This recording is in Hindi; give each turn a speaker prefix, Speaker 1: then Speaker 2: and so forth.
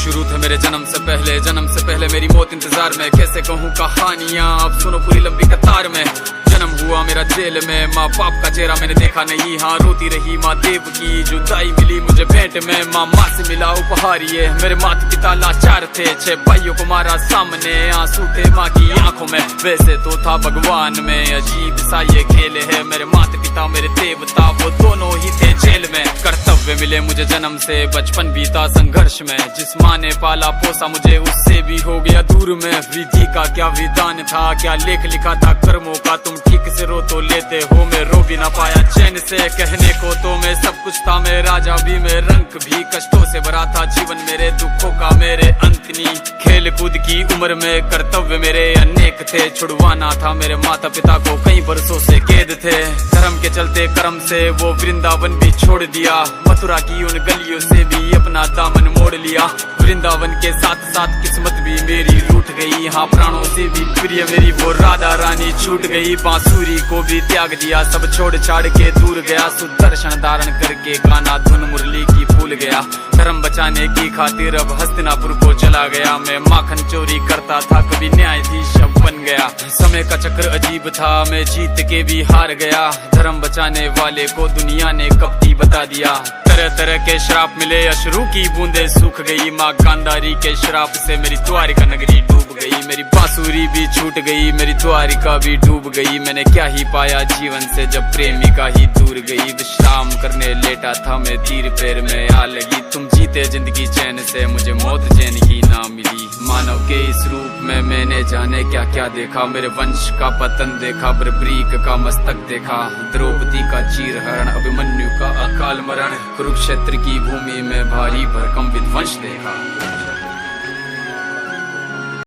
Speaker 1: शुरू थे मेरे जन्म से पहले मेरी मौत इंतजार में। कैसे कहूँ कहानियाँ, अब सुनो पूरी लंबी कतार में। जन्म हुआ मेरा जेल में, माँ बाप का चेहरा मैंने देखा नहीं। हाँ रोती रही माँ देव की, जुदाई मिली मुझे भेंट में। माँ से मिला उपहार ये, मेरे माता पिता लाचार थे। 6 भाइयों को मारा सामने, आंसू थे माँ की आंखों में। वैसे तो था भगवान में, अजीब सा ये खेल है। मेरे माता पिता मेरे देवता, वो दोनों ही थे जेल में। कर्तव्य मिले मुझे जन्म से, बचपन बीता संघर्ष में। जिस माँ ने पाला पोसा मुझे, उससे भी हो गया दूर में। विधि का क्या विधान था, क्या लेख लिखा था कर्मों का। तुम ठीक से रो तो लेते हो, मैं रो भी ना पाया चैन से। कहने को तो मैं सब कुछ था, मैं राजा भी, मैं रंग भी। कष्टों से भरा था जीवन मेरे, दुखों का मेरे अंत नहीं। खेल कूद की उम्र में कर्तव्य मेरे अनेक थे। छुड़वाना था मेरे माता पिता को, कई बरसों से कैद थे। धर्म के चलते कर्म से वो वृंदावन भी छोड़ दिया। मथुरा की उन गलियों से भी अपना दामन मोड़ लिया। वृंदावन के साथ साथ किस्मत भी मेरी रूठ गई। हाँ प्राणों से भी प्रिय मेरी वो राधा रानी छूट गई। बांसुरी को भी त्याग दिया, सब छोड़ छाड़ के दूर गया। सुदर्शन धारण करके गाना धुन मुरली की भूल गया। धर्म बचाने की खातिर अब हस्तिनापुर को चला गया। मैं माखन चोरी करता था, कभी न्यायाधीश अब बन गया। समय का चक्र अजीब था, मैं जीत के भी हार गया। धर्म बचाने वाले को दुनिया ने कपटी बता दिया। तरह तरह के श्राप मिले, अश्रु की बूंदे सूख गई। माँ गांधारी के श्राप से मेरी द्वारिका नगरी डूब गई। मेरी बांसुरी भी छूट गई, मेरी द्वारिका भी डूब गई। मैंने क्या ही पाया जीवन से, जब प्रेमिका ही दूर गई। विश्राम करने लेटा था मैं, तीर पैर में आ लगी। तुम जीते जिंदगी चैन से, मुझे मौत चैन की ना मिली। मानव के इस रूप में मैंने जाने क्या क्या देखा। मेरे वंश का पतन देखा, बर्बरीक का मस्तक देखा। द्रौपदी का चीरहरण, अभिमन्यु का अकाल मरण। कुरुक्षेत्र की भूमि में भारी भरकम विध्वंस देखा।